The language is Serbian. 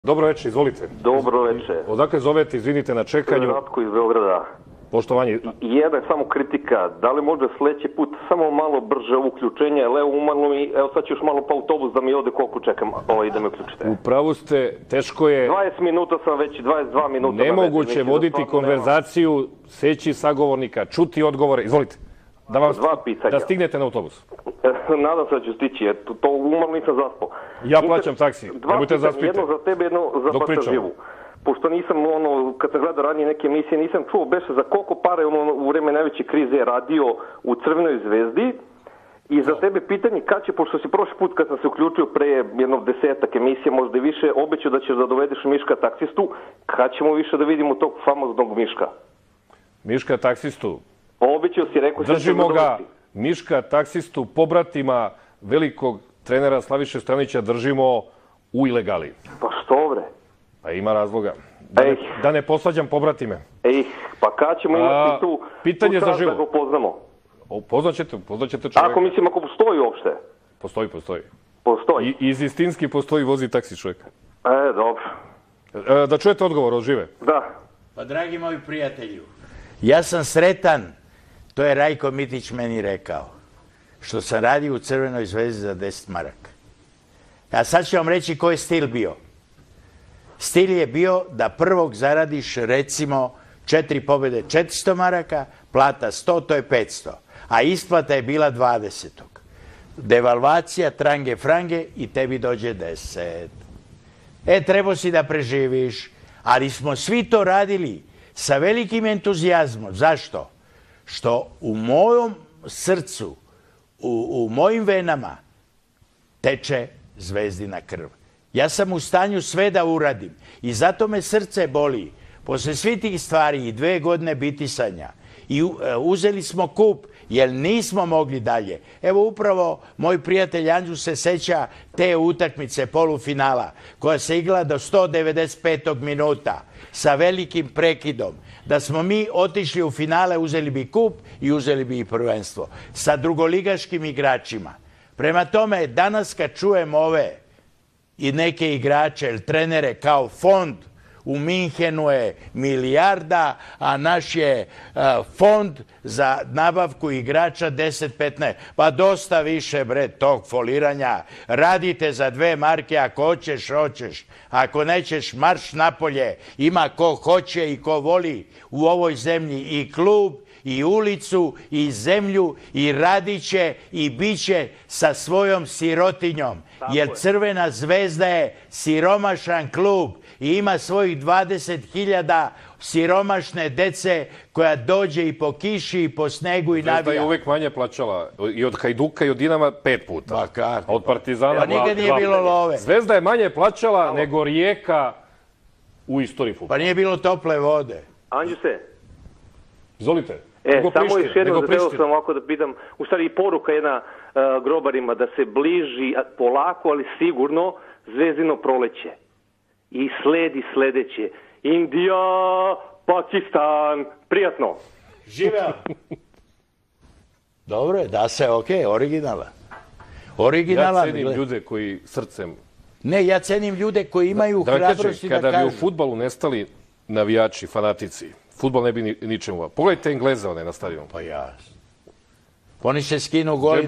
Dobro večer, izvolite. Dobro večer. Odakle zovete, izvinite na čekanju. Ratko iz Beograda. Poštovanje. Jedna je samo kritika. Da li može sljedeći put samo malo brže uključenje? Evo umalo mi, evo sad ću još malo pa autobus da mi ode koliko čekam da me uključite. U pravu ste, teško je... 20 minuta sam već, 22 minuta. Nemoguće voditi konverzaciju, seći sagovornika, čuti odgovore. Izvolite. Da vam da stignete na autobus. Nadam se da ću stići, jer to umalo nisam zaspao. Ja plaćam taksi, nemojte zaspiti. Jedno za tebe, jedno za pasaživu. Pošto nisam, kad sam gledao ranije neke emisije, nisam čuo beše za koliko pare u vreme najveće krize je radio u Crvenoj zvezdi. I za tebe pitanje kad će, pošto si prošli put kad sam se uključio pre jednog 10-ak emisija, možda i više, obećao da ćeš da dovedeš Miška taksistu, kad ćemo više da vidimo tog famoznog Miška? Miška taksistu? Obećao si, rekao si... Držimo ga, Miška taksistu, pobratima velikog trenera Slaviše Stojanovića držimo u ilegali. Pa što bre? Pa ima razloga. Da ne posvađam pobratime. Pa kad ćemo imati tu čas da ga upoznamo? Poznaćete čovjeka. Ako postoji uopšte? Postoji. Postoji? I iz istinski postoji, vozi taksi čovjeka. Dobro. Da čujete odgovor od žive. Da. Pa dragi moji prijatelju, ja sam sretan, to je Rajko Mitić meni rekao, što sam radio u Crvenoj zvezdi za 10 maraka. A sad ću vam reći koji je stil bio. Stil je bio da prvog zaradiš recimo 4 pobjede 400 maraka, plata 100, to je 500. A isplata je bila 20. Devalvacija, trange, frange i tebi dođe 10. Trebao si da preživiš. Ali smo svi to radili sa velikim entuzijazmom. Zašto? Što u mojom srcu, u mojim venama teče zvezdina krv. Ja sam u stanju sve da uradim i zato me srce boli. Posle svih tih stvari i 2 godine bitisanja i uzeli smo kup jer nismo mogli dalje. Evo upravo moj prijatelj Anđu se seća te utakmice polufinala koja se igrala do 195. minuta sa velikim prekidom. Da smo mi otišli u finale, uzeli bi kup i uzeli bi i prvenstvo sa drugoligaškim igračima. Prema tome, danas kad čujem ove i neke igrače ili trenere kao fond, u Minhenu je milijarda, a naš je fond za nabavku igrača 10-15. Pa dosta više, bre, tog foliranja. Radite za 2 marke, ako hoćeš, hoćeš. Ako nećeš, marš napolje. Ima ko hoće i ko voli u ovoj zemlji i klub, i ulicu, i zemlju, i radit će i bit će sa svojom sirotinjom. Jer Crvena zvezda je siromašan klub i ima svojih 20.000 siromašne dece koja dođe i po kiši i po snegu i navija. Zvezda je uvek manje plaćala i od Hajduka i od Dinama 5 puta. A od Partizana 2 puta. Pa nikad nije bilo love. Zvezda je manje plaćala nego Rijeka u istoriji fudbala. Pa nije bilo tople vode. Anđuse. Izvolite. Samo još jedno da sam ovako da pitam, u stvari i poruka jedna grobarima da se bliži polako, ali sigurno zvezdino proleće. I sledi sledeće. Indija, Pakistan, prijatno. Živeo. Dobro je, da se, okej, originalan. Ja cenim ljude koji srcem... Ne, ja cenim ljude koji imaju hrabrosti da kažu. Kada bi u fudbalu nestali navijači, fanatici, fudbal ne bi ničemu. Pogledajte Engleze one na stadionu. Pa jasno. Oni se skinu goli